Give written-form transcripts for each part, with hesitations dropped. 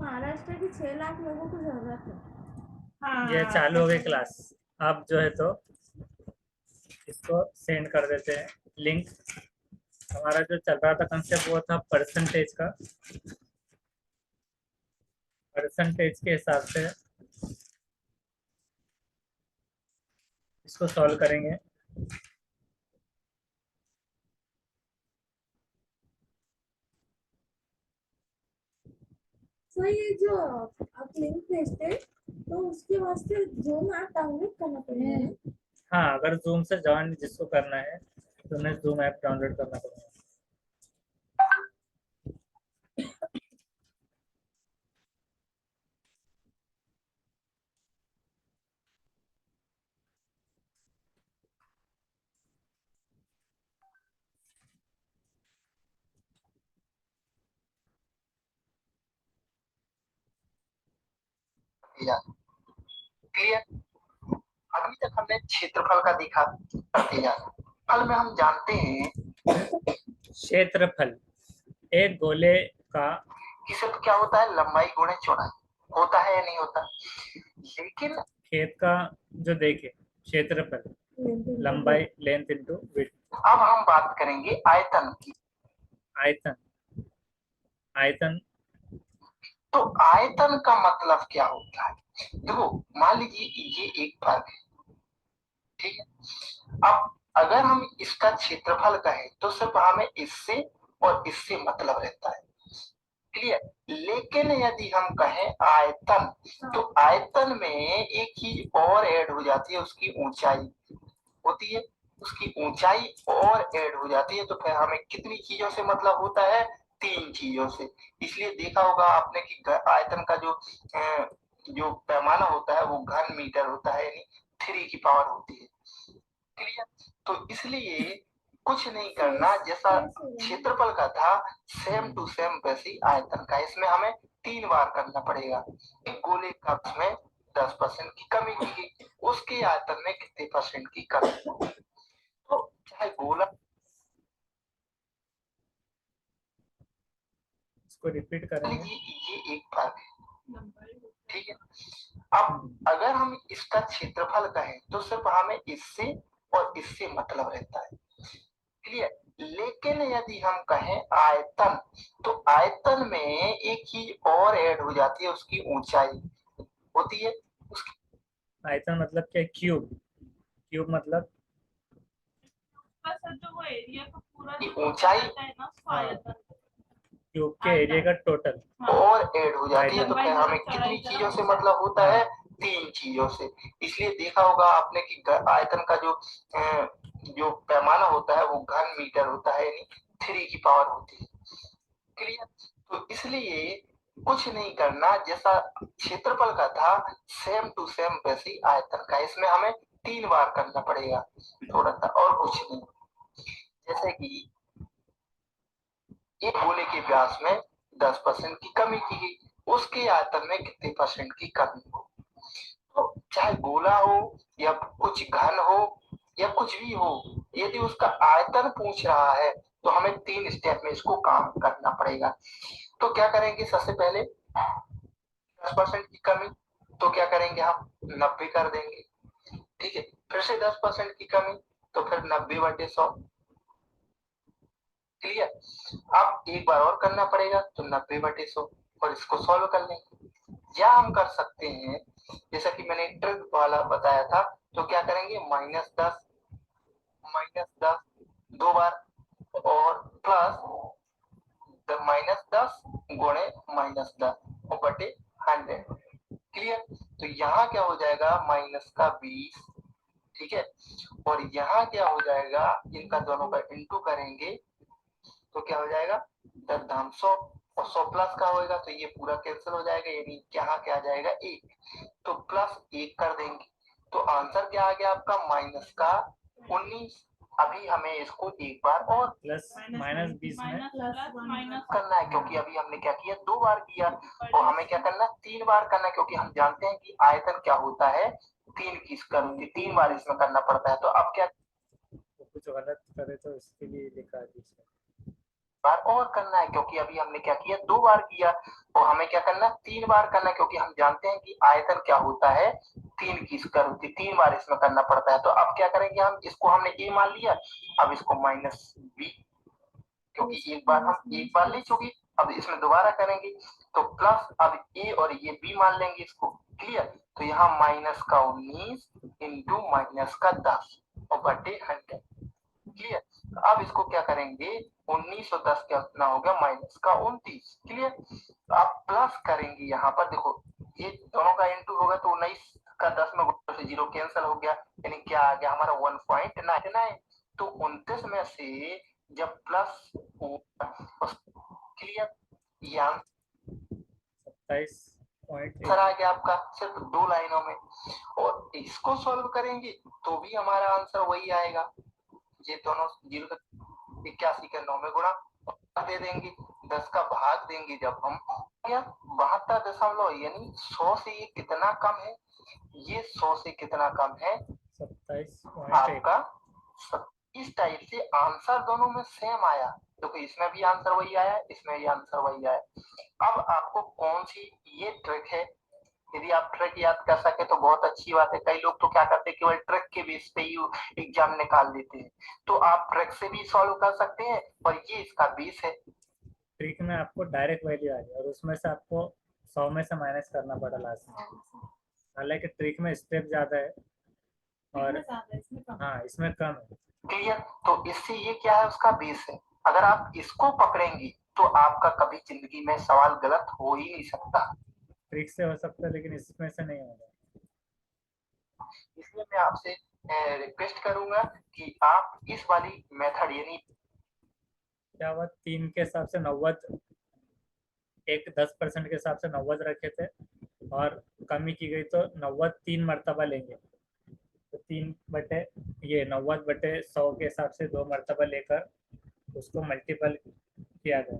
महाराष्ट्र की 6 लाख लोगों को जरूरत है। हाँ ये चालू हो गई क्लास। अब जो है तो इसको सेंड कर देते हैं लिंक। हमारा जो चल रहा था कंसेप्ट वो था परसेंटेज का। परसेंटेज के हिसाब से इसको सॉल्व करेंगे। तो ये जो आप लिंक भेजते हैं तो उसके वास्ते जूम ऐप डाउनलोड करना पड़ेगा ना? हाँ, अगर जूम से ज्वाइन जिसको करना है तो उन्हें जूम ऐप डाउनलोड करना पड़ेगा। क्लियर। अभी तक हमने क्षेत्रफल का देखा। फल में हम जानते हैं क्षेत्रफल एक गोले का कि सिर्फ क्या होता है, लंबाई गुणे चौड़ाई होता है या नहीं होता। लेकिन खेत का जो देखे क्षेत्रफल लंबाई लेंथ इनटू विड्थ। अब हम बात करेंगे आयतन की। आयतन आयतन तो आयतन का मतलब क्या होता है? देखो, मान लीजिए ये एक भाग है, ठीक है। अब अगर हम इसका क्षेत्रफल कहें तो सिर्फ हमें इससे और इससे मतलब रहता है, क्लियर। लेकिन यदि हम कहें आयतन, तो आयतन में एक चीज और ऐड हो जाती है, उसकी ऊंचाई होती है। उसकी ऊंचाई और ऐड हो जाती है, तो फिर हमें कितनी चीजों से मतलब होता है? 3 चीजों से। इसलिए देखा होगा आपने कि आयतन का जो पैमाना होता है वो घन मीटर होता है, यानी 3 की पावर होती है, क्लियर। तो इसलिए कुछ नहीं करना, जैसा क्षेत्रफल का था सेम टू सेम वैसे ही आयतन का। इसमें हमें 3 बार करना पड़ेगा। एक गोले का में 10% की कमी की गई, उसके आयतन में कितने परसेंट की कमी। तो चाहे गोला, इसको रिपीट करेंगे। ये एक भाग है, ठीक है। अब अगर हम इसका क्षेत्रफल कहें तो सिर्फ हमें इससे और इससे मतलब रहता है, क्लियर। लेकिन यदि हम कहें आयतन, तो आयतन में एक चीज और ऐड हो जाती है, उसकी ऊंचाई होती है। उसकी आयतन मतलब क्या? क्यूब। क्यूब मतलब जो वो एरिया का पूरा की जो ऊंचाई है ना उसको आयतन। क्यूब के एरिया का टोटल और ऐड हो जाती है, तो लंबाई फिर हमें गुणा कितनी चौड़ाई चीजों से जरा मतलब होता है? 3 चीजों से। इसलिए देखा होगा आपने कि आयतन का जो पैमाना होता है वो घन मीटर होता है, यानी 3 की पावर होती है, क्लियर। तो इसलिए कुछ नहीं करना, जैसा क्षेत्रफल का था सेम टू सेम वैसे ही आयतन का। इसमें हमें 3 बार करना पड़ेगा, थोड़ा सा और कुछ नहीं। जैसे कि एक गोले के व्यास में 10% की कमी की गई, उसके आयतन में कितने परसेंट की कमी हो। तो चाहे गोला हो या कुछ घन हो या कुछ भी हो, यदि उसका आयतन पूछ रहा है तो हमें 3 स्टेप में इसको काम करना पड़ेगा। तो क्या करेंगे? सबसे पहले 10% की कमी, तो क्या करेंगे? हम 90 कर देंगे, ठीक है। फिर से 10% की कमी, तो फिर 90/100, क्लियर। अब एक बार और करना पड़ेगा, तो 90/100, और इसको सॉल्व कर लेंगे। या हम कर सकते हैं जैसा कि मैंने ट्रिक वाला बताया था, तो क्या करेंगे? -10 दो बार, और प्लस -10 गुणे -10 और बटे 100, क्लियर। तो यहाँ क्या हो जाएगा? -20, ठीक है। और यहाँ क्या हो जाएगा? इनका दोनों का इंटू करेंगे तो क्या हो जाएगा? 10 100, और 100 प्लस का होगा तो ये पूरा कैंसिल हो जाएगा, यानी यहाँ क्या आ जाएगा? 1, तो +1 कर देंगे। तो आंसर क्या आ गया आपका? -19। अभी हमें इसको एक बार और प्लस -20 में करना है, क्योंकि अभी हमने क्या किया? 2 बार किया, और हमें क्या करना? 3 बार करना है, क्योंकि हम जानते हैं कि आयतन क्या होता है? 3 की कमी, 3 बार इसमें करना पड़ता है। तो अब क्या कुछ गलत करे तो इसके लिए लिखा है। बार और करना है, क्योंकि अभी हमने क्या किया, 2 बार किया, और हमें क्या करना है, 3 बार करना है, क्योंकि हम जानते हैं कि आयतन क्या होता है, 3 की स्क्वायर रूट, 3 बार इसमें करना पड़ता है। तो अब क्या करेंगे हम, इसको हमने a मान लिया, अब इसको माइनस b, क्योंकि एक बार ले चुकी, अब इसमें दोबारा करेंगे तो प्लस, अब a और ये b मान लेंगे इसको, क्लियर। तो यहाँ माइनस का 19 इंटू माइनस का 10 और बटे 100, क्लियर। अब इसको क्या करेंगे, 19 और 10 कितना हो गया, माइनस का 29, क्लियर। तो आप प्लस करेंगे, यहाँ पर देखो ये दोनों का इंटू होगा तो 19 का 10 में गुणा से 0 कैंसिल हो गया, यानी क्या आ गया हमारा 1.99। तो 29 में से जब प्लस, क्लियर, ये आंसर 27.8। आ गया आपका सिर्फ 2 लाइनों में। और इसको सॉल्व करेंगे तो भी हमारा आंसर वही आएगा, ये दोनों 81 का 9 में गुणा दे देंगे, 10 का भाग देंगे जब हम, 72 यानी 100 से ये कितना कम है, ये 100 से कितना कम है, 27.8। आपका। इस टाइप से आंसर दोनों में सेम आया, क्योंकि इसमें भी आंसर वही आया, इसमें भी आंसर वही आया। अब आपको कौन सी ये ट्रिक है, यदि आप ट्रिक याद कर सके तो बहुत अच्छी बात है। कई लोग तो क्या करते हैं, केवल ट्रिक के बेस पे ही एग्जाम निकाल देते हैं, तो आप ट्रिक से भी सॉल्व कर सकते हैं, और ये इसका बेस है। ट्रिक में आपको डायरेक्ट वैल्यू आ गई और उसमें से आपको 100 में से माइनस करना पड़ा लास्ट में। हालांकि ट्रिक में स्टेप ज्यादा है और हाँ इसमें कम है, क्लियर। तो इससे ये क्या है, उसका बेस है। अगर आप इसको पकड़ेंगे तो आपका कभी जिंदगी में सवाल गलत हो ही नहीं सकता। ट्रिक से हो सकता है लेकिन इसमें से नहीं होगा। इसलिए मैं आपसे रिक्वेस्ट करूंगा कि आप इस वाली मेथड, यानी क्या हुआ, 3 के हिसाब से 90, एक 10% के हिसाब से 90 रखे थे और कमी की गई तो 90 3 मरतबा लेंगे, तो 3 बटे ये 90 बटे 100 के हिसाब से 2 मरतबा लेकर उसको मल्टीपल किया गया।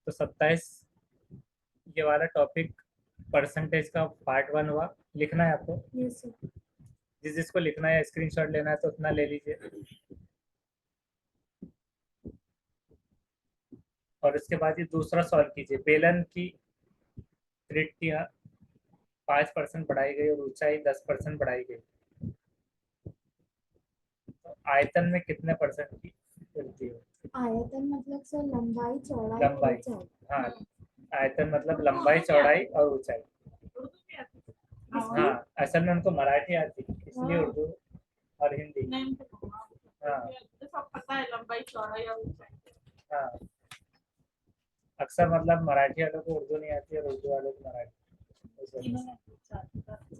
तो 27 ये वाला टॉपिक परसेंटेज का पार्ट 1 हुआ। लिखना है आपको, यस सर। जिसको लिखना है स्क्रीनशॉट लेना है तो उतना ले लीजिए। और उसके बाद ये दूसरा सॉल्व कीजिए। बेलन की त्रिज्या 5% बढ़ाई गई और ऊंचाई 10% बढ़ाई गई, तो आयतन में कितने परसेंट की वृद्धि हो? आयतन मतलब सर लंबाई चौड़ाई लंबाई, ऊंचाई। हाँ आयतन मतलब लंबाई चौड़ाई और ऊंचाई। उर्दू भी आती है? हाँ असल में उनको मराठी आती है इसलिए हाँ। उर्दू और हिंदी। नहीं, उनको हाँ तो सब पता है, लंबाई चौड़ाई और ऊंचाई। हाँ, अक्सर मतलब मराठी वालों को उर्दू नहीं आती और उर्दू वालों को मराठी। सर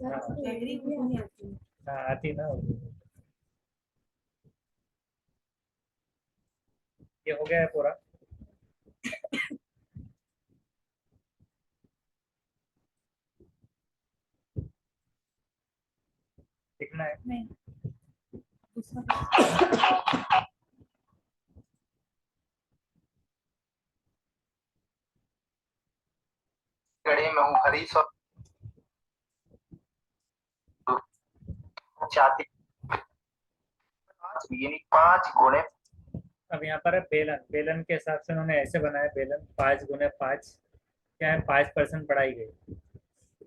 हाँ। हिंदी भी आती है। हाँ आती ना उर्दू। ये हो गया है पूरा। लिखना है। नहीं, दूसरा गड़े में हूँ हरीश और चाहती, यानी 5 गुणे। अब यहाँ पर है बेलन। बेलन के हिसाब से उन्होंने ऐसे बनाया, बेलन 5 गुने 5 क्या है, 5% बढ़ाई गई।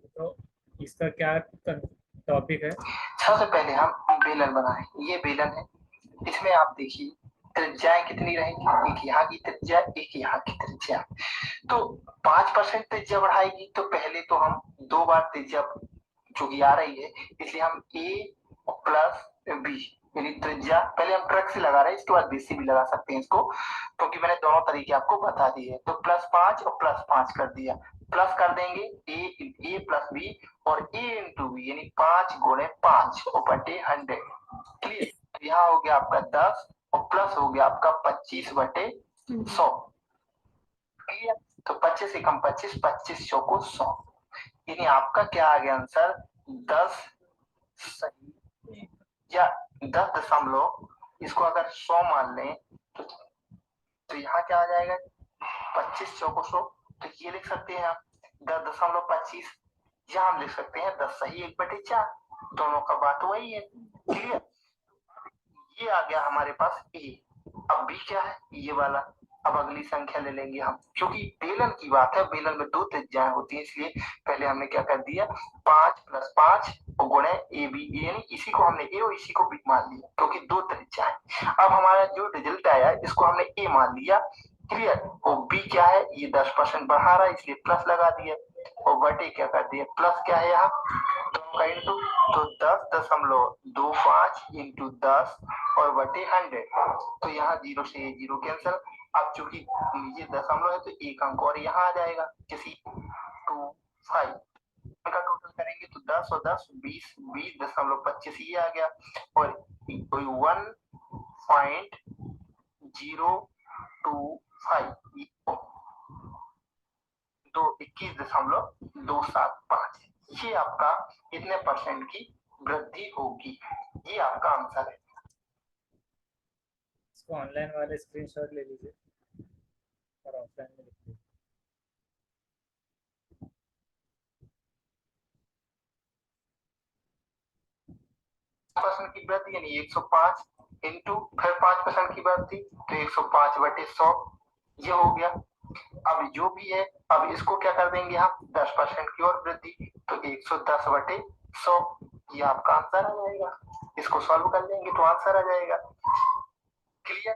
तो इसका क्या टॉपिक है? सबसे पहले हम बेलन बनाए, ये बेलन है, इसमें आप देखिए त्रिज्याएं कितनी रहेंगी, एक यहाँ की त्रिज्या, एक यहाँ की त्रिज्या। तो 5% त्रिज्या बढ़ाएगी, तो पहले तो हम 2 बार त्रिज्या चूंकि आ रही है, इसलिए हम a प्लस b, यानी त्रिज्या पहले हम ट्रक से लगा रहे हैं, इसके बाद बी से भी लगा सकते हैं इसको, क्योंकि मैंने दोनों तरीके आपको बता दिए। तो +5 और +5 कर दिया, प्लस कर देंगे a प्लस b और a इंटू बी, यानी 5 गुणे 5 और बटे 100, क्लियर। यहाँ हो गया आपका 10 और प्लस हो गया आपका 25 बटे 100, क्लियर। तो 25 से कम 25, 25 चौको 100, यानी आपका क्या आ गया आंसर, 10 सही या 10 इसको अगर 100 मान लें तो यहाँ क्या आ जाएगा, 25 चौको 100, तो ये लिख सकते हैं आप 10.25, या हम लिख सकते हैं 10 सही 1/4, दोनों का बात वही है, क्लियर। ये आ गया हमारे पास ए, अब बी क्या है, ये वाला। अब अगली संख्या ले लेंगे हम, क्योंकि बेलन की बात है, बेलन में 2 त्रिज्याएं होती है, इसलिए पहले हमने क्या कर दिया, 5 + 5 गुणे ए बी, यानी इसी को हमने ए और इसी को बी मान लिया, क्योंकि 2 त्रिज्याएं। अब हमारा जो रिजल्ट आया इसको हमने ए मान लिया, क्लियर। और बी क्या है, ये 10% बढ़ा रहा है, इसलिए प्लस लगा दिया, और बटे क्या कर दिया, प्लस क्या है यहाँ, का इंटू, तो 10.25 इंटू 10 और बटे 100, तो यहाँ 0 से 0 कैंसिल। अब चूंकि नीचे दशमलव है तो एक अंक और यहाँ आ जाएगा, किसी 25 का टोटल करेंगे तो 10 और 10 20, 20.25 ये आ गया, और 1.025 तो 21.275, ये आपका इतने परसेंट की वृद्धि होगी, ये आपका आंसर है। इसको ऑनलाइन वाले स्क्रीनशॉट ले लीजिए और ऑफलाइन में लिख लीजिए। परसेंट की वृद्धि यानी 105 इंटू फिर 5% की वृद्धि तो 105/100 ये हो गया। अब जो भी है, अब इसको क्या कर देंगे हम, 10% की और वृद्धि, तो 110/100 ये आपका आंसर आ जाएगा। इसको सॉल्व कर लेंगे तो आंसर आ जाएगा, क्लियर।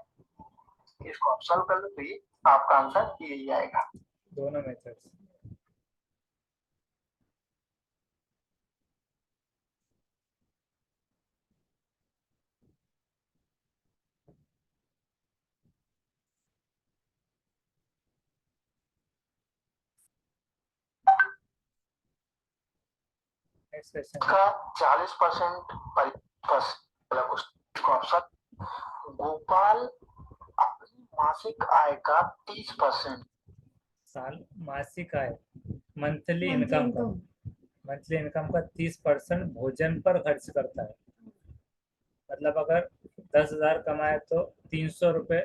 इसको आप सॉल्व कर लो तो ये आपका आंसर यही आएगा। दोनों मेथड्स। नेक्स्ट क्वेश्चन का 40% गोपाल अपनी मासिक आय का 30% साल मासिक आय मंथली इनकम का 30% भोजन पर खर्च करता है। मतलब अगर 10,000 कमाए तो 300 रुपये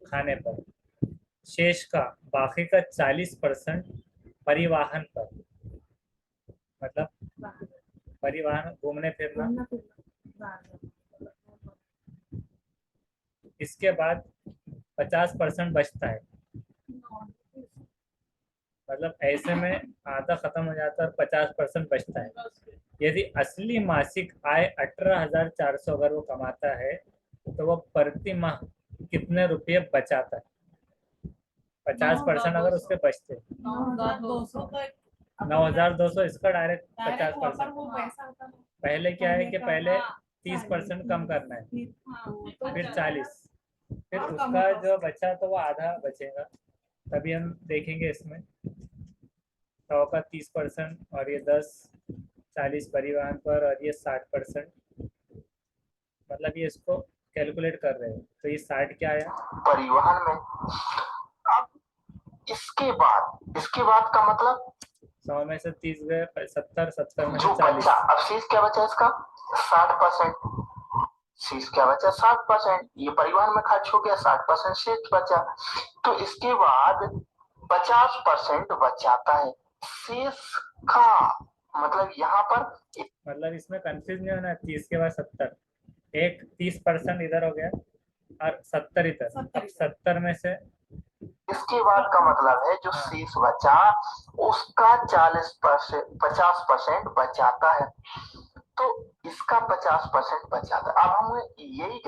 खाने पर, शेष का बाकी का 40% परिवहन पर, मतलब परिवहन घूमने फिरना। इसके बाद 50% बचता है, मतलब ऐसे में आधा खत्म हो जाता है और 50% बचता है। यदि असली मासिक आय 18,400 अगर वो कमाता है तो वो प्रति माह कितने रुपये बचाता है? 50% अगर उसके बचते 9,200, इसका डायरेक्ट 50%। पहले क्या है कि पहले 30% कम करना है, फिर 40, फिर उसका जो बचा तो वो आधा बचेगा, तभी हम देखेंगे इसमें 100 का 30% और ये 10, 40 परिवहन पर और ये 60%, मतलब ये इसको कैलकुलेट कर रहे हैं तो ये 60 क्या आया परिवहन में। अब इसके बाद का मतलब 100 में से 30 गए, 70, 70 में से जो 40, बचा, अब शेष क्या बचा इसका 60%, शेष क्या बचा 60%, ये परिवहन में खर्च हो गया, 60% शेष बचा। तो इसके बाद 50% बचाता है, शेष का मतलब यहाँ पर मतलब इसमें कंफ्यूज नहीं होना, 30 के बाद 70, एक 30% इधर हो गया और 70 इधर, अब 70 में से इसके बाद का मतलब है जो शेष बचा उसका 50% बचाता है, तो इसका 50% बचाता है। अब हमें यही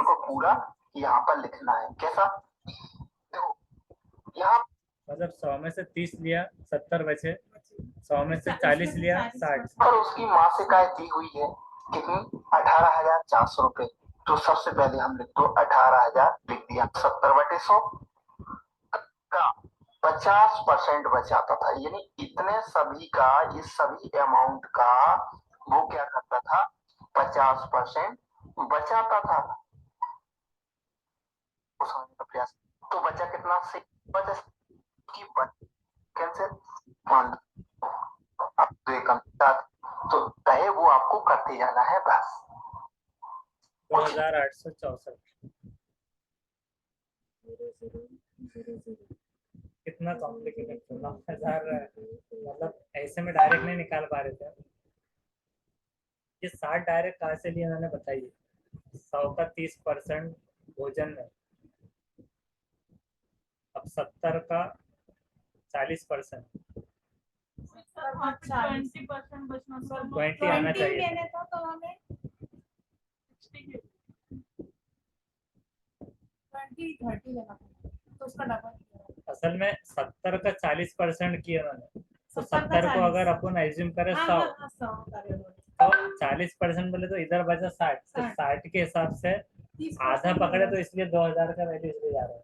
को पूरा यहाँ पर लिखना है, कैसा, देखो यहाँ मतलब 100 में से 30 लिया 70 बचे, 100 में से 40 लिया 60, पर उसकी मासिक आय दी हुई है कितनी, 18,400 रुपए। तो सबसे पहले हम लिख दो 18,000 लिख दिया, 70/100 का 50% बचाता था, यानी इतने सभी का, इस सभी अमाउंट का वो क्या करता था, 50% बचाता था। समझने का प्रयास, तो बचा कितना, से बचा की कैंसिल मान अब तो कहे वो आपको करते जाना है बस। 2,864, कितना कॉम्प्लिकेटेड, 9,000, मतलब ऐसे में डायरेक्ट नहीं निकाल पा रहे थे। ये 60 डायरेक्ट कहाँ से लिए उन्होंने बताइए, 100 का 30% भोजन में। अब 70 का 40%, 20% बचना सर। 20 आना 20 चाहिए। लेने था तो हमें 20 30 लेना था, तो उसका डबल। असल में 70 का 40% किया मैंने, तो 70 का 70 को 40। अगर अपन एज्यूम करें हाँ 100, हाँ हाँ 100 करे बोले। तो 40% बोले तो इधर बचा 60, तो 60 60 के हिसाब से 30% आधा पकड़े, तो इसलिए 2000 का वैल्यू इसलिए जा रहा है।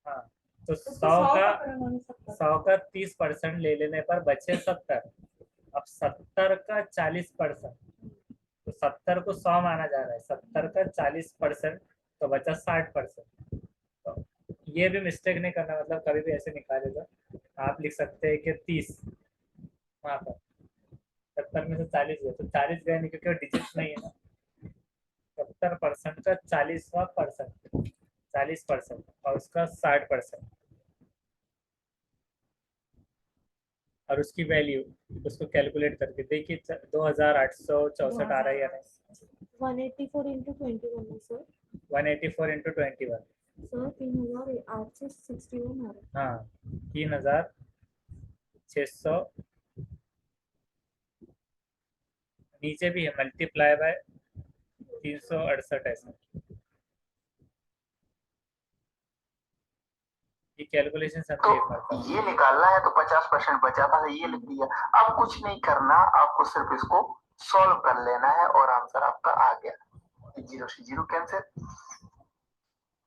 हाँ, तो 100 का 30% ले लेने पर बचे 70। अब 70 का 40%, तो 70 को 100 माना जा रहा है, 70 का 40%, तो बचा 60%। तो ये भी मिस्टेक नहीं करना, मतलब कभी भी ऐसे निकालेगा आप लिख सकते हैं कि 30 वहाँ पर, 70 में से 40 गए तो 40 गए नहीं, क्योंकि वो डिजिट नहीं है ना। 70% का 40वां परसेंट 40% और उसका 60%, और उसकी वैल्यू उसको कैलकुलेट करके देखिए 2864 आ रहा है या नहीं। 184 into 21 है सर। 184 इंटू 21, सर 3861 आ रहा है। हाँ 3600, नीचे भी है मल्टीप्लाई बाय 368 ऐसा। ये कैलकुलेशन समझिए एक बार। तो ये निकालना है तो 50% बचा था, ये लिख दिया। अब कुछ नहीं करना, आपको सिर्फ इसको सॉल्व कर लेना है और आंसर आपका आ गया। 0 से 0 कैंसिल,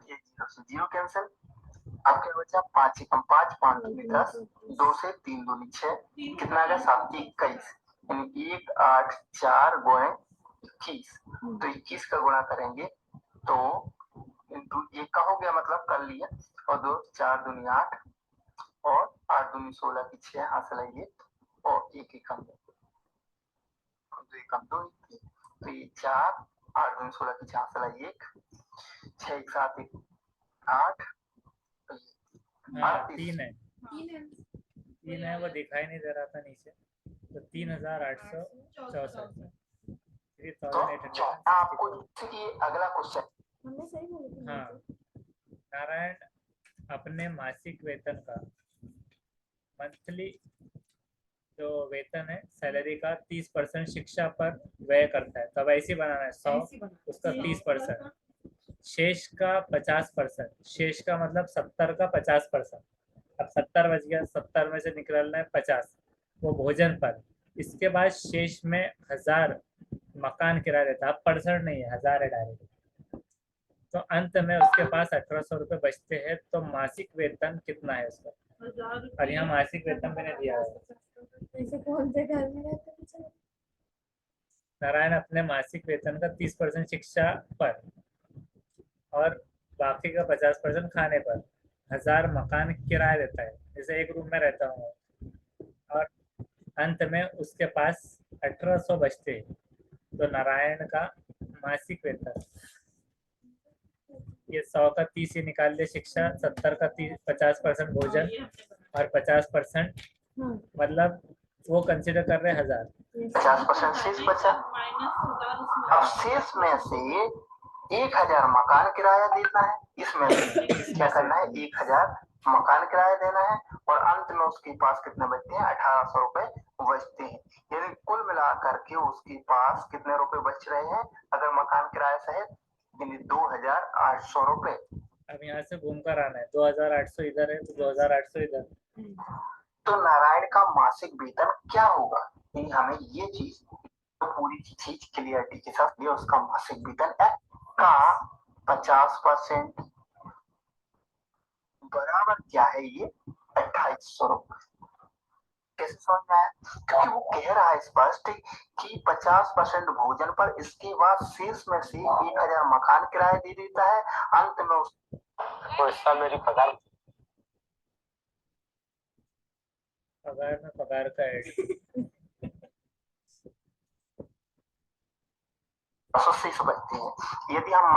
ये 0 से 0 कैंसिल, आपके बचा 5 एकम 5, 5 दूनी 10, 2 से 3 दूनी 6, कितना आ गया 7 21, यानी 1 8 4 गुणे 21, तो 21 का गुणा करेंगे तो इंटू 1 का हो गया, मतलब कर लिया, और 2 4 दूनी 8 और 8 दूनी 16 की 6 हासिल है ये, और 1 एकम 2 एकम 2, तो ये 4 8 दूनी 16 की 6 हासिल है 1, 6 1 7 1 8, हाँ 3 है, 3 है, वो दिखाई नहीं दे रहा था नीचे, तो 3864, तो आपको ये अगला क्वेश्चन। हमने सही बोला था। हाँ, नारायण अपने मासिक वेतन का मंथली जो वेतन है सैलरी का 30% शिक्षा पर व्यय करता है, तब ऐसे बनाना है 100, उसका 30%, शेष का 50%, शेष का मतलब 70 का 50%। अब 70 बच गया, 70 में से निकालना है 50, वो भोजन पर। इसके बाद शेष में 1000 मकान किराया देता है, अब परसेंट नहीं है, 1000 है डायरेक्ट। तो अंत में उसके पास 1800 रुपये बचते हैं, तो मासिक वेतन कितना है उसका? और यहाँ मासिक वेतन मैंने दिया है। ऐसे कौन से घर में रहते हैं बेचारे? नारायण अपने मासिक वेतन का 30% शिक्षा पर और बाकी का 50% खाने पर, 1000 मकान किराया देता है, जैसे एक रूम में रहता हूँ, और अंत में उसके पास 1800 बचते हैं, तो नारायण का मासिक वेतन, ये 100 का 30 ही निकाल ले शिक्षा, 70 का 50% भोजन और 50%, हाँ मतलब वो कंसिडर कर रहे हैं 1000। 50% शेष बचा। अब शेष में से 1000 मकान किराया देना है, इसमें से क्या करना है 1000 मकान किराया देना है, और अंत में उसके पास कितने बचते हैं 1800 रुपए बचते हैं, यानी कुल मिलाकर के उसके पास कितने रुपए बच रहे हैं अगर मकान किराया सहित, यानी 2800 रुपए। अब यहाँ से घूम कर आना है, 2800 इधर है तो 2800 इधर। तो नारायण का मासिक वेतन क्या होगा, यानी हमें ये चीज तो पूरी चीज क्लियरिटी के साथ ये उसका मासिक वेतन का 50% बराबर क्या है, ये 2800 रुपए। कैसे समझ में आया? क्योंकि वो कह रहा है स्पष्ट कि 50% भोजन पर, इसके बाद शेष में से 1000 मकान किराया दे देता है, अंत में उसको हिस्सा मेरी पगार में पगार का ऐड से बचते हैं। यदि हम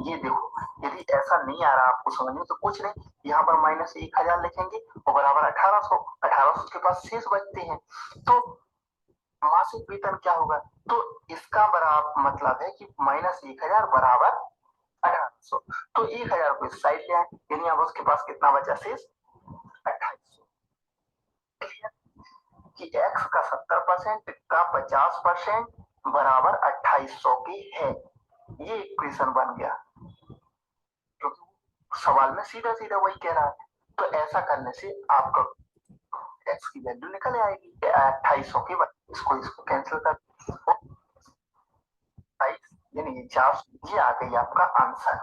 ये देखो, यदि ऐसा नहीं आ रहा आपको समझ में तो कुछ नहीं, यहाँ पर माइनस 1000 लिखेंगे और बराबर 1800 के पास शेष बचते हैं, तो मासिक वेतन क्या होगा, तो इसका बराबर मतलब है कि -1000 बराबर 2800। तो 1000 को इस साइड ले आए, यानी अब उसके पास कितना बचा शेष? 2800। क्लियर कि x का 70% का 50% बराबर 2800 के है। ये इक्वेशन बन गया, क्योंकि सवाल में सीधा सीधा वही कह रहा है। तो ऐसा करने से आपका x की वैल्यू निकल आएगी 2800 के बाद। इसको कैंसिल कर, यानी ये 400, ये आ गई आपका आंसर,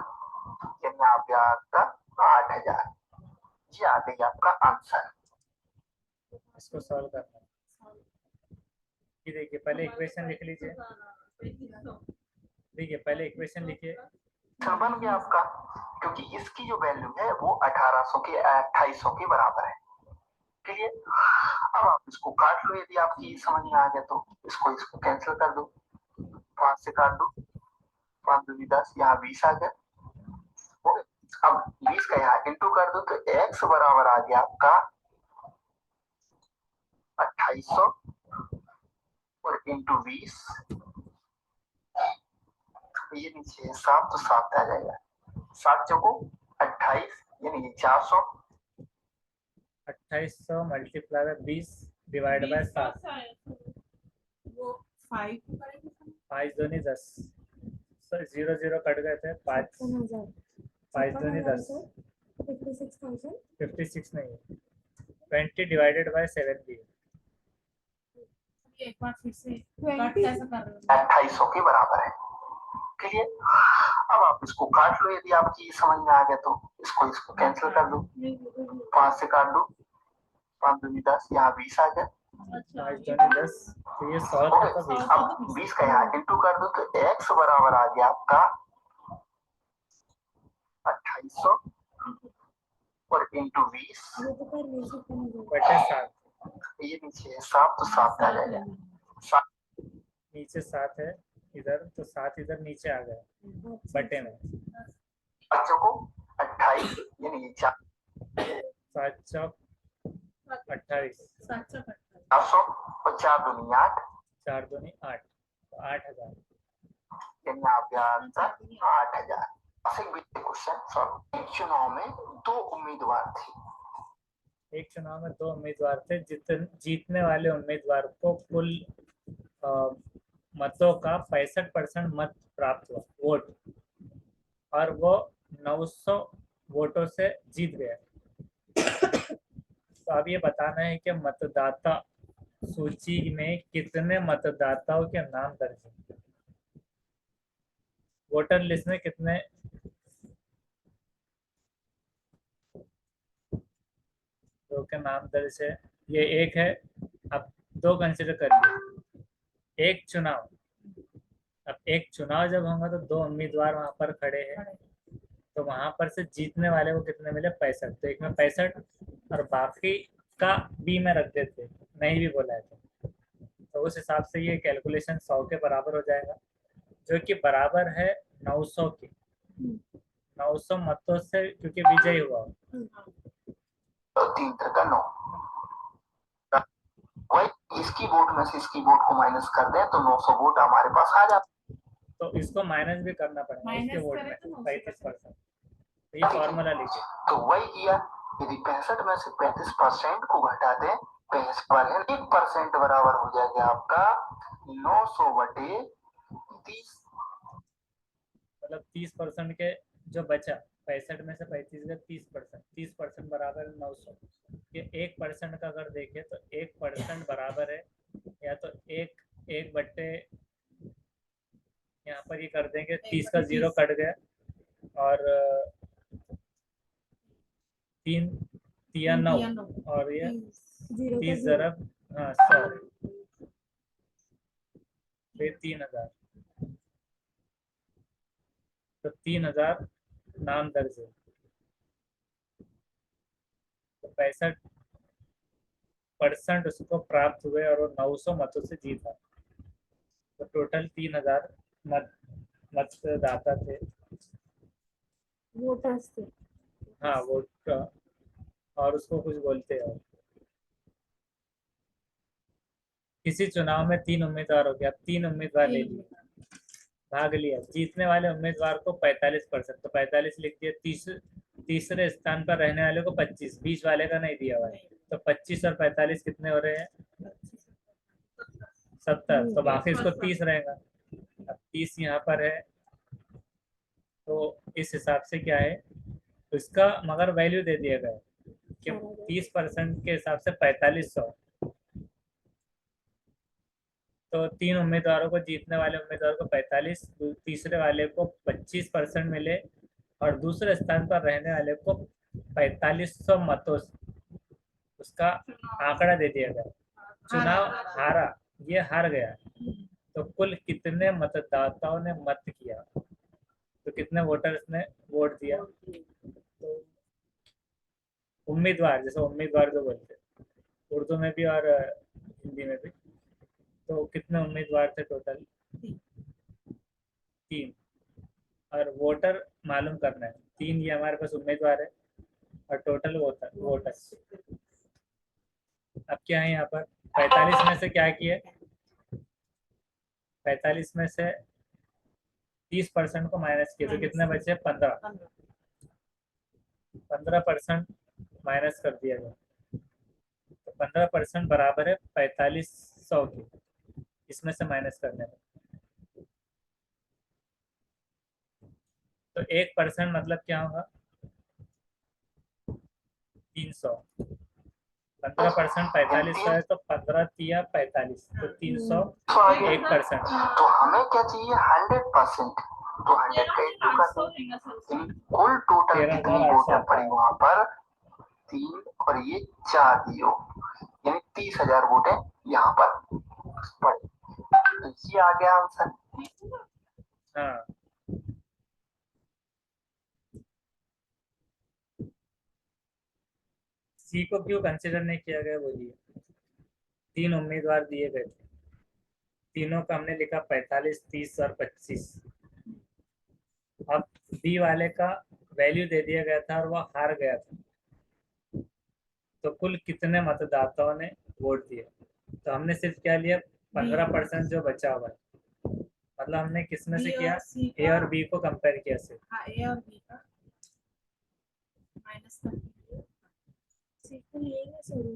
यानी आप आपका 8000, ये आ गई आपका आंसर। इसको सॉल्व करना है। ये देखिए पहले इक्वेशन लिख लीजिए, देखिए पहले इक्वेशन लिखिए। बन गया आपका, क्योंकि इसकी जो वैल्यू है वो 1800 के 2800 के बराबर है। क्लियर? अब आप इसको काट लो, यदि आपकी समझ में आ गया तो इसको कैंसिल कर दो, 5 से काट दो, 5 दूनी 10, यहाँ 20 आ गया। अब 20 का यहाँ इंटू कर दो, तो x बराबर आ गया आपका 2800 और इंटू 20, ये नीचे 7 तो 7 आ जाएगा, 7 चौको 28, यानी ये 400। 2800 मल्टीप्लाई बाय 20 डिवाइड बाय 7, वो 5 5 दूनी 10, 0 0 कट गए थे, 5 दूनी 10, 56 नहीं है, 20 डिवाइडेड बाय 7 भी है। एक बार फिर से कट कैसे कर रहे हो? 2800 के बराबर है। क्लियर? अब आप इसको काट लो, यदि आपकी समझ में आ गया तो इसको कैंसिल कर दो, 5 से काट दो, 5 दूनी 10, यहाँ 20 आ गया, 5 दूनी 10, तो ये 100 का तो 20। अब 20 का यहाँ इंटू कर दो, तो x बराबर आ गया आपका 2800 और इंटू 20 बटे 7, ये नीचे 7 तो 7 आ जाएगा, 7 नीचे 7 है इधर, तो 7 इधर नीचे आ गया बटे में, बच्चों को 28, यानी ये 7 चौक 28, 400 और 4 दूनी 8, 4 दूनी 8, तो 8000। यानी आपका आंसर 8000। Question solve. एक चुनाव में 2 उम्मीदवार थे। एक चुनाव में 2 उम्मीदवार थे, जीतने वाले उम्मीदवार को कुल मतों का 65% मत प्राप्त हुआ, वोट, और वो 900 वोटों से जीत गया। तो अब ये बताना है कि मतदाता सूची में कितने मतदाताओं के नाम दर्ज हैं। वोटर लिस्ट में कितने लोगों के नाम दर्ज है, ये एक है। अब 2 कंसिडर करिए, एक चुनाव, अब एक चुनाव जब होगा तो 2 उम्मीदवार वहां पर खड़े हैं, तो वहां पर से जीतने वाले को कितने मिले? 65। तो एक में 65 और बाकी का बी में रख देते, नहीं भी बोला है तो उस हिसाब से ये कैलकुलेशन 100 के बराबर हो जाएगा, जो कि बराबर है 900 की। 900 मतों से क्योंकि विजयी हुआ, तो 3 का 9, वही इसकी वोट में से इसकी वोट को माइनस कर दें तो 900 वोट हमारे पास आ जाते। तो इसको माइनस भी करना पड़ेगा इसके वोट में 35%। तो ये फॉर्मूला लिखिए। तो वही किया, यदि 65 में से 35% को घटा दें, 1% बराबर हो जाएगा आपका 900 बटे 30, मतलब 30% के जो बचा, 65 में से 35 का 30%, 30% बराबर 900। ये 1% का अगर देखें तो 1% बराबर है, या तो 1 बटे, यहाँ पर ये कर देंगे 30 का 0 कट गया, और 3 तिया 9, और ये 30 ज़रब 100, फिर 3000, तो 3000 नाम दर्ज है। तो 65% उसको प्राप्त हुए और वो 900 मतों से जीता, तो टोटल 3000 मतदाता थे, वोटर्स थे। हाँ वोट, और उसको कुछ बोलते हैं। किसी चुनाव में 3 उम्मीदवार हो गया, 3 उम्मीदवार ले लिए, भाग लिया, जीतने वाले उम्मीदवार को 45%, तो 45 लिख दिया। तीसरे स्थान पर रहने वाले को 25, बीच वाले का नहीं दिया हुआ है, तो 25 और 45 कितने हो रहे हैं? 70, तो बाकी इसको 30 रहेगा। अब 30 यहाँ पर है, तो इस हिसाब से क्या है, तो इसका मगर वैल्यू दे दिया गया है कि 30% के हिसाब से 4500, तो 3 उम्मीदवारों को, जीतने वाले उम्मीदवार को 45, तीसरे वाले को 25% मिले, और दूसरे स्थान पर रहने वाले को 4500 मतों से उसका आंकड़ा दे दिया गया। चुनाव हारा, ये हार गया, तो कुल कितने मतदाताओं ने मत किया, तो कितने वोटर्स ने वोट दिया। तो उम्मीदवार, जैसे उम्मीदवार जो बोलते हैं उर्दू में भी और हिंदी में भी, तो कितने उम्मीदवार थे टोटल? 3, और वोटर मालूम करना है। 3 ये हमारे पास उम्मीदवार है और टोटल वोटर। अब क्या है यहाँ पर, 45 में से क्या किए, 45 में से 30% को माइनस किए, तो कितने बचे? 15। 15% माइनस कर दिया गया, तो 15% बराबर है 4500 के, इसमें से माइनस करने में। तो 1% मतलब क्या होगा? 300। 15% 4500 है, तो 15 तिया 45, तो 300 1%। तो हमें क्या चाहिए? 100%। तो 100 का इंटू कर, कुल टोटल कितनी वोटें पड़ी वहां पर? 3 और ये 4 दियो, यानी 30,000 वोटें यहाँ पर पड़ी। तो ये आ गया आंसर। हाँ, सी को क्यों कंसिडर नहीं किया गया, बोलिए। 3 उम्मीदवार दिए गए थे, तीनों का हमने लिखा 45, 30 और 25। अब बी वाले का वैल्यू दे दिया गया था और वो हार गया था, तो कुल कितने मतदाताओं ने वोट दिए, तो हमने सिर्फ क्या लिया? 15% जो बचा हुआ है, मतलब हमने किसमें से किया? ए और बी को कंपेयर किया सिर्फ। ए और बी का माइनस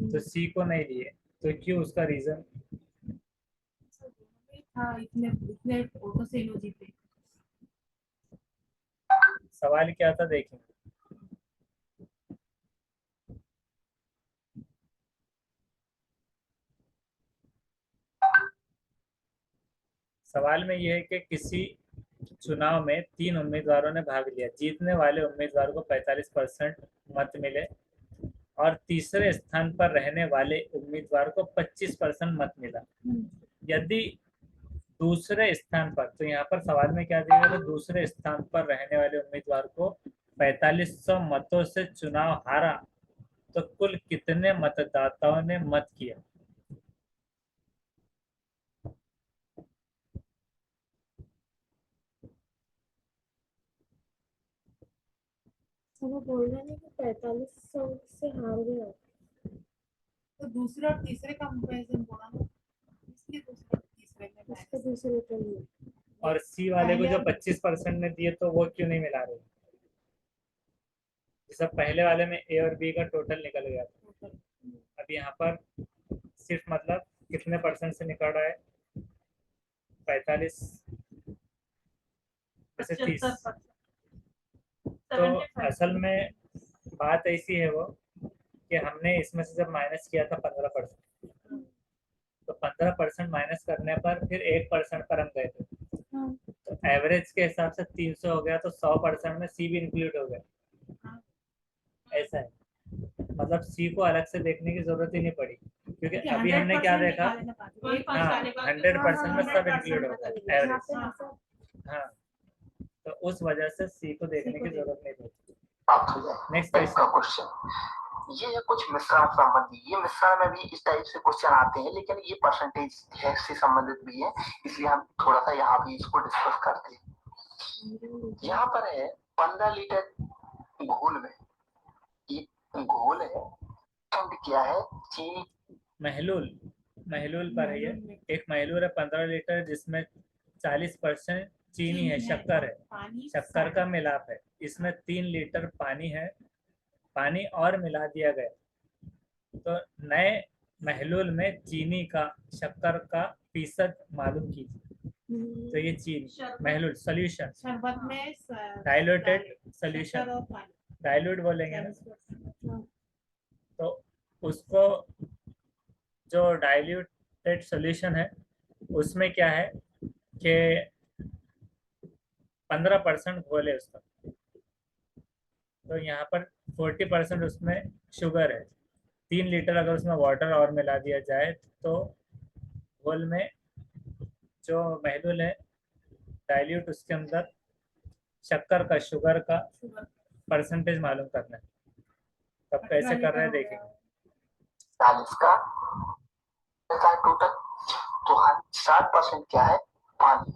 तो सी को नहीं लिए, तो क्यों, उसका रीजन? था, इतने इतने वोटों से इन्हों जीते। सवाल क्या था देखेंगे। सवाल में यह है कि किसी चुनाव में 3 उम्मीदवारों ने भाग लिया, जीतने वाले उम्मीदवार को 45% मत मिले और तीसरे स्थान पर रहने वाले उम्मीदवार को 25% मत मिला। यदि दूसरे स्थान पर, तो यहाँ पर सवाल में क्या दिया गया, तो दूसरे स्थान पर रहने वाले उम्मीदवार को 4500 मतों से चुनाव हारा, तो कुल कितने मतदाताओं ने मत किया। वो बोल रहे हैं कि 4500 से हार गया, तो दूसरे और तीसरे का कंपैरिजन बोला ना, इसलिए दूसरे और तीसरे में उसका दूसरे के लिए। और सी वाले को जो 25% ने दिए, तो वो क्यों नहीं मिला रहे? जैसे पहले वाले में ए और बी का टोटल निकल गया था, अब यहाँ पर सिर्फ मतलब कितने परसेंट से निकल रहा है? 45 जैसे 30। तो असल में बात ऐसी है वो कि हमने इसमें से जब माइनस किया था 15%, तो 15% माइनस करने पर फिर 1% पर हम गए थे, तो एवरेज के हिसाब से 300 हो गया, तो 100% में सी भी इंक्लूड हो गया। ऐसा है, मतलब सी को अलग से देखने की जरूरत ही नहीं पड़ी, क्योंकि अभी हमने क्या देखा, हाँ 100% में सब इंक्लूड होगा एवरेज। हाँ, तो उस वजह से सी को देखने की जरूरत नहीं पड़ती। नेक्स्ट क्वेश्चन, ये है कुछ मिश्रण संबंधी। ये मिश्रण में भी इस टाइप से क्वेश्चन आते हैं, लेकिन ये परसेंटेज से संबंधित भी है, इसलिए हम थोड़ा सा यहाँ भी इसको डिस्कस करते हैं। यहाँ पर है 15 लीटर घोल में, ये घोल है, क्या है? चीनी। महलूल पर है ये, एक महलूल है 15 लीटर, जिसमें 40% चीनी है, शक्कर है, पानी शक्कर का मिलाप है। इसमें 3 लीटर पानी है, पानी और मिला दिया गया, तो नए महलूल में चीनी का, शक्कर का फीसद मालूम कीजिए। तो ये चीनी महलूल सोल्यूशन, शरबत में डाइल्यूटेड सोल्यूशन, शक्कर और पानी डाइल्यूट बोलेंगे ना, 40%। तो उसको जो डाइल्यूटेड सोल्यूशन है उसमें क्या है कि 15% घोल है उसका, तो यहाँ पर 40% उसमें शुगर है। 3 लीटर अगर उसमें वाटर और मिला दिया जाए तो घोल में जो महलूल है डाइल्यूट, उसके अंदर शक्कर का, शुगर का परसेंटेज मालूम करना है। तब कैसे कर रहे हैं देखेंगे। 40 का टोटल, तो 60% क्या है, पानी।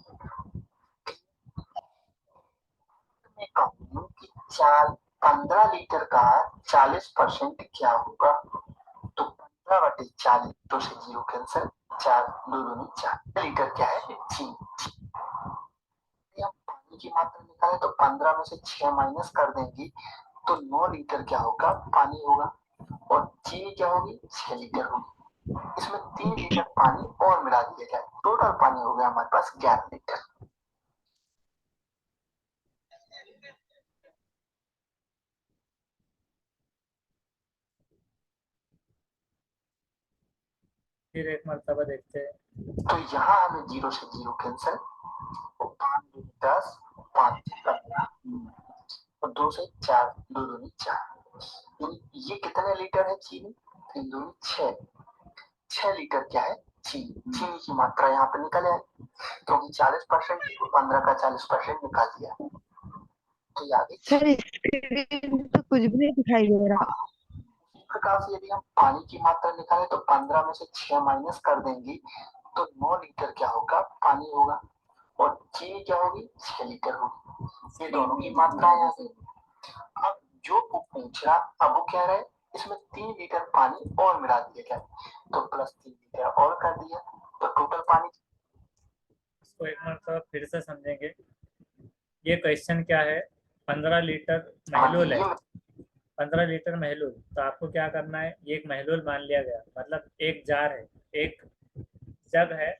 मैं कहूँ कि 15 लीटर का 40% क्या होगा, तो 15/40, तो से 0 कैंसिल, 4 2 दूनी 4 लीटर क्या है, चीनी। हम पानी की मात्रा निकालें तो 15 में से 6 माइनस कर देंगे तो 9 लीटर क्या होगा, पानी होगा, और चीनी क्या होगी, 6 लीटर होगी। इसमें 3 लीटर पानी और मिला दिया जाए, टोटल पानी हो गया हमारे पास 11 लीटर। फिर एक मरतबा देखते हैं। तो यहाँ हमें 0 से 0 कैंसिल, तो 5 दूनी 10, 5 15, और 2 से 4, 2 दूनी 4। ये कितने लीटर है चीनी, 3 दूनी 6 लीटर क्या है, चीनी। चीनी की मात्रा यहाँ पे निकल आए, क्योंकि 40% थी तो 15 का 40% निकाल दिया, तो याद सर स्क्रीन पे कुछ भी नहीं दिखाई दे रहा। इसी प्रकार से यदि हम पानी की मात्रा निकालें तो 15 में से 6 माइनस कर देंगे तो 9 लीटर क्या होगा, पानी होगा, और चीनी क्या होगी, 6 लीटर होगी। ये दोनों की मात्राएं आ गई। अब जो वो पूछ रहा, अब वो कह रहे इसमें 3 लीटर पानी और मिला दिया जाए, तो प्लस 3 लीटर और कर दिया, तो टोटल पानी। इसको एक मरतबा फिर से समझेंगे। ये क्वेश्चन क्या है, 15 लीटर महलूल है, 15 लीटर महलूल, तो आपको क्या करना है, ये एक महलूल मान लिया गया, मतलब एक जार है, एक जग है,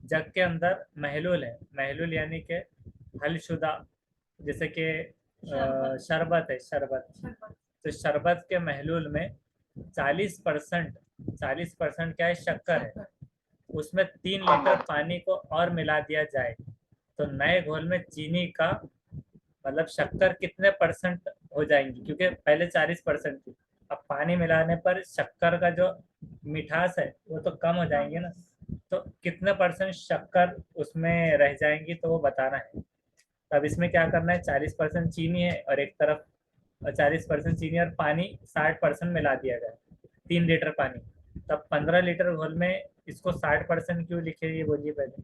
जग के अंदर महलूल है, महलूल यानी कि हलशुदा, जैसे कि शरबत है, शरबत, तो शरबत के महलूल में 40% क्या है, शक्कर है, उसमें 3 लीटर पानी को और मिला दिया जाए तो नए घोल में चीनी का, मतलब शक्कर कितने परसेंट हो जाएंगी, क्योंकि पहले 40% थी, अब पानी मिलाने पर शक्कर का जो मिठास है वो तो कम हो जाएंगे ना, तो कितने परसेंट शक्कर उसमें रह जाएंगी तो वो बताना है। तब इसमें क्या करना है, 40% चीनी है और एक तरफ 40% चीनी और पानी 60% मिला दिया गया, 3 लीटर पानी, तब 15 लीटर घोल में इसको 60% क्यों लिखे, ये बोलिए पहले।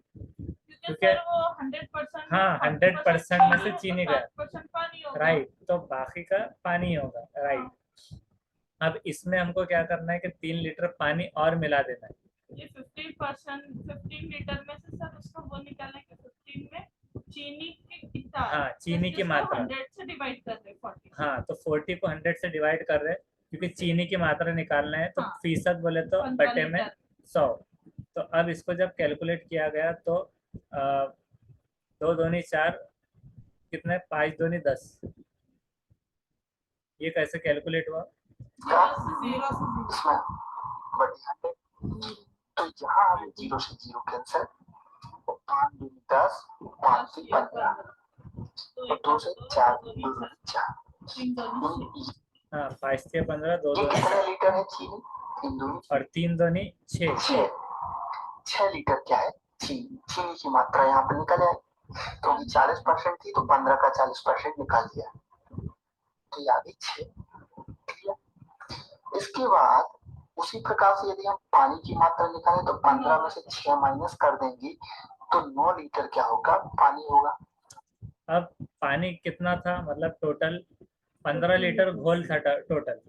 क्योंकि वो 100%, हाँ 100% में से चीनी गया, 60% पानी होगा। राइट, तो बाकी का पानी होगा, राइट। अब इसमें हमको क्या करना है कि 3 लीटर पानी और मिला देना है। ये 50%, 15 लीटर में से सर उसका वो निकालना है कि 15 में चीनी की कितना, हाँ, चीनी की मात्रा 100 से डिवाइड कर रहे हैं 40। हाँ, तो 40 को 100 से डिवाइड कर रहे हैं, क्योंकि चीनी की मात्रा निकालना है, तो हाँ, फीसद बोले तो 15 बटे में 100। तो अब इसको जब कैलकुलेट किया गया तो 2 दूनी 4, कितने, 5 दूनी 10, ये कैसे कैलकुलेट हुआ, तो यहाँ हमें 0 से 0 कैंसिल, 5 दूनी 10, 5 से 15, तो 2 से 4, 2 दूनी 4। हाँ 5 से 15, 2 ये दूनी कितने लीटर है चीनी, 3 दूनी और 3 दूनी 6, 6 लीटर क्या है, चीनी। चीनी की मात्रा यहाँ पे निकल आए, क्योंकि 40% थी तो 15 का 40% निकाल दिया, तो याद है 6। इसके बाद उसी प्रकार से यदि हम पानी की मात्रा निकालें तो 15 में से 6 माइनस कर देंगे तो 9 लीटर क्या होगा, पानी होगा। अब पानी कितना था, मतलब टोटल 15 लीटर घोल था टोटल,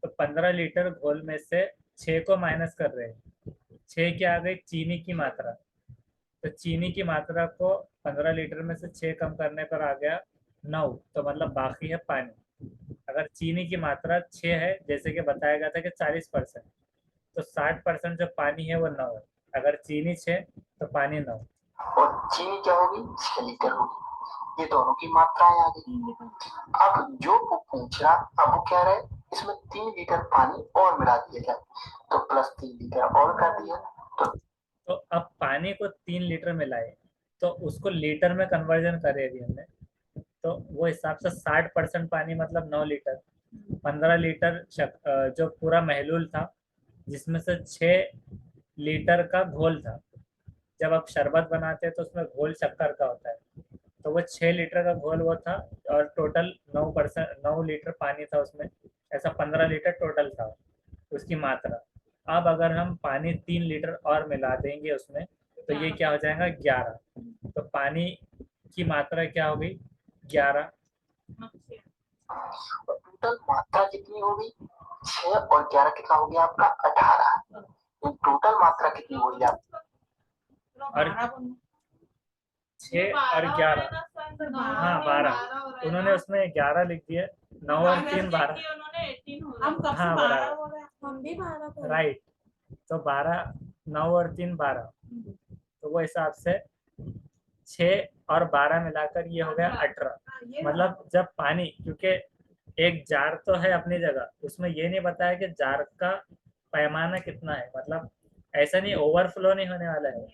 तो 15 लीटर घोल में से 6 को माइनस कर रहे हैं, 6 क्या आ गई, चीनी की मात्रा, तो चीनी की मात्रा को 15 लीटर में से 6 कम करने पर आ गया 9, तो मतलब बाकी है पानी। अगर चीनी की मात्रा 6 है, जैसे कि बताया गया था कि 40%, तो 60% जो पानी है वो 9 है। अगर चीनी 6 तो पानी 9। और चीनी क्या होगी, 6 लीटर होगी। ये दोनों की मात्राएं आ गई। अब जो वो पूछ रहा, अब वो कह रहे इसमें 3 लीटर पानी और मिला दिया जाए, तो प्लस 3 लीटर और कर दिया। तो अब पानी को 3 लीटर मिलाए, तो उसको लीटर में कन्वर्जन करे अभी हमने, तो वो हिसाब से 60% पानी मतलब 9 लीटर। 15 लीटर जो पूरा महलूल था, जिसमें से 6 लीटर का घोल था। जब आप शरबत बनाते हैं तो उसमें घोल शक्कर का होता है, तो वो 6 लीटर का घोल वो था, और टोटल 9 लीटर पानी था उसमें। ऐसा 15 लीटर टोटल था उसकी मात्रा। अब अगर हम पानी 3 लीटर और मिला देंगे उसमें, तो ये क्या हो जाएगा, 11। तो पानी की मात्रा क्या हो गई, 11। टोटल मात्रा कितनी होगी, 6 और 11 कितना हो गया आपका, 18। टोटल मात्रा कितनी हो गई आप, और 6 और 11, हाँ 12, उन्होंने उसमें 11 लिख दिए। 9 और 3 12, हाँ बराबर, हम भी 12 को राइट। तो 12, 9 और 3 12, तो वो हिसाब से 6 और 12 मिलाकर ये हो गया 18। मतलब जब पानी, क्योंकि एक जार तो है अपनी जगह, उसमें ये नहीं बताया कि जार का पैमाना कितना है, मतलब ऐसा नहीं ओवरफ्लो नहीं होने वाला है।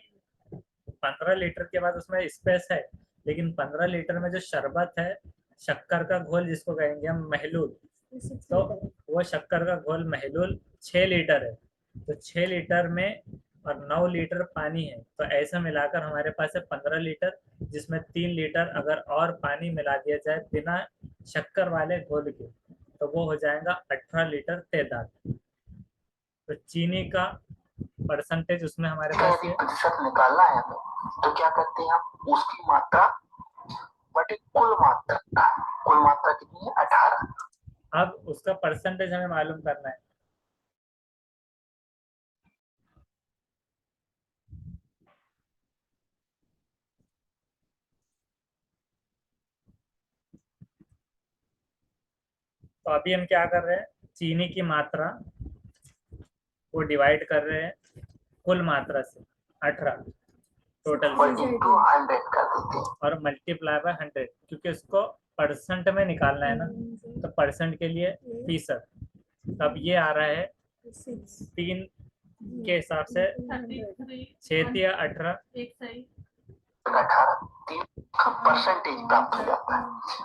15 लीटर के बाद उसमें स्पेस है, लेकिन 15 लीटर में जो शरबत है, शक्कर का घोल जिसको कहेंगे हम महलूल, तो वो शक्कर का घोल महलूल 6 लीटर है। तो 6 लीटर में और 9 लीटर पानी है, तो ऐसा मिलाकर हमारे पास है 15 लीटर, जिसमें 3 लीटर अगर और पानी मिला दिया जाए बिना शक्कर वाले घोल के, तो वो हो जाएगा 18 लीटर तेदाब। तो चीनी का परसेंटेज उसमें हमारे पास यदि प्रतिशत निकालना है हमें, तो क्या करते हैं हम, उसकी मात्रा बटे कुल मात्रा, कुल मात्रा कितनी है, 18। अब उसका परसेंटेज हमें मालूम करना है। तो अभी हम क्या कर रहे हैं, चीनी की मात्रा को डिवाइड कर रहे हैं कुल मात्रा से, 18 टोटल, और इंटू 100 कर देते हैं, और मल्टीप्लाई बाय 100, क्योंकि उसको परसेंट में निकालना है ना, तो परसेंट के लिए फीसद। तब ये आ रहा है 3 के हिसाब से 6 या 18, 18 3 का परसेंटेज प्राप्त हो जाता है।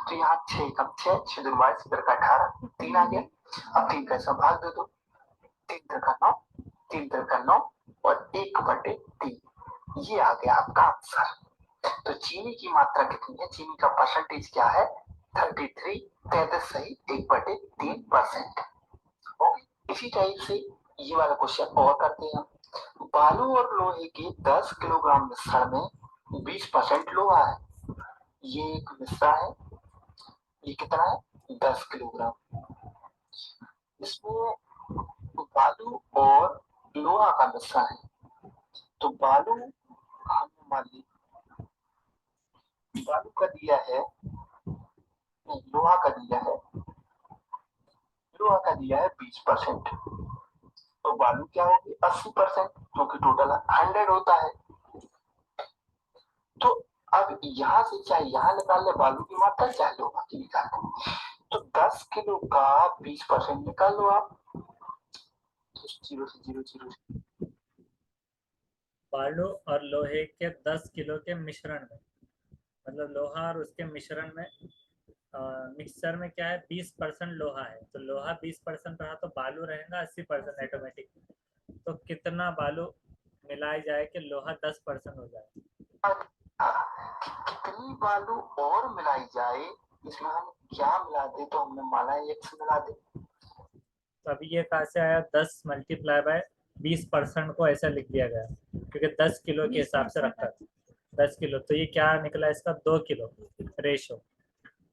तो यहाँ 6 कम 6 6 दूनी 22 फिर का 18 3 आ गया। अब 3 का ऐसा भाग दे दो, 3 3 का 9, 3 3 का 9 और 1/3, ये आ गया आपका आंसर। तो चीनी की मात्रा कितनी है, चीनी का परसेंटेज क्या है, 33, 33 सही 1/3%। इसी टाइप से ये वाला क्वेश्चन और करते हैं। बालू और लोहे के 10 किलोग्राम मिश्रण में 20% लोहा है। ये एक मिश्रण है, ये कितना है, 10 किलोग्राम। इसमें बालू और लोहा का मिश्रण है। तो बालू हमने मान ली, बालू का दिया है, लोहा का दिया है, लोहा का दिया है 20%। तो बालू क्या होगी, 80%, क्योंकि टोटल 100 होता है। तो अब यहाँ से चाहे यहाँ निकाल ले बालू की मात्रा, चाहे लोहा की निकाल ले, तो 10 किलो का 20% निकाल लो आप, तो 0 से 0 0। बालू और लोहे के 10 किलो के मिश्रण में, मतलब लोहा और उसके मिश्रण में, मिक्सचर में क्या है, 20% लोहा है, तो लोहा 20% रहा, तो बालू रहेगा 80% ऑटोमेटिक। तो कितना बालू मिलाया जाए कि लोहा 10% हो जाए। कितनी बालू और मिलाई जाए, इसमें हम क्या मिला दे, तो हमने माना x मिला दे। तो अभी ये कहाँ से आया, 10 मल्टीप्लाई बाय 20% को ऐसा लिख दिया गया, क्योंकि 10 किलो के हिसाब से रखा था, 10 किलो, तो ये क्या निकला इसका, 2 किलो रेशो,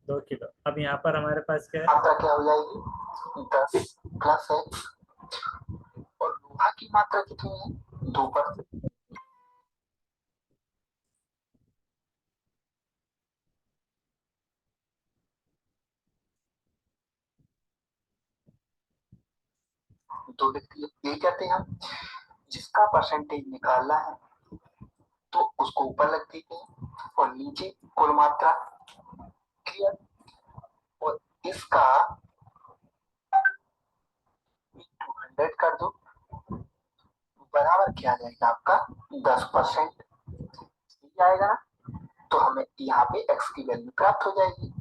2 किलो। अब यहाँ पर हमारे पास क्या है, मात्रा क्या हो जाएगी, 10 प्लस x, और लोहा की मात्रा कितनी है, 2%। तो ये कहते हैं हम जिसका परसेंटेज निकालना है तो उसको ऊपर लिख देते हैं और नीचे कुल मात्रा। क्लियर? और इसका 100 कर दो, बराबर क्या आ जाएगा आपका 10% आएगा ना, तो हमें यहाँ पे x की वैल्यू प्राप्त हो जाएगी।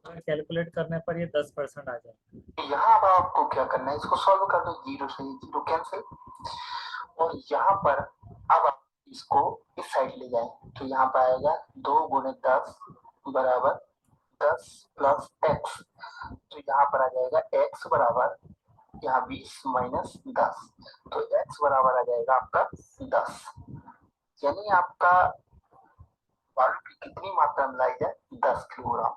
कैलकुलेट करने पर ये 10% आ जाएगा। यहाँ पर आपको क्या करना है, इसको सॉल्व कर दो, 0 से 0 कैंसिल, और यहाँ पर अब आप इसको इस साइड ले जाएं तो यहाँ पर आएगा 2 गुणे 10 बराबर 10 प्लस x, तो यहाँ पर आ जाएगा x बराबर यहाँ 20 माइनस 10, तो x बराबर आ जाएगा आपका 10, यानी आपका वायु की कितनी मात्रा में लाई जाए 10 किलोग्राम।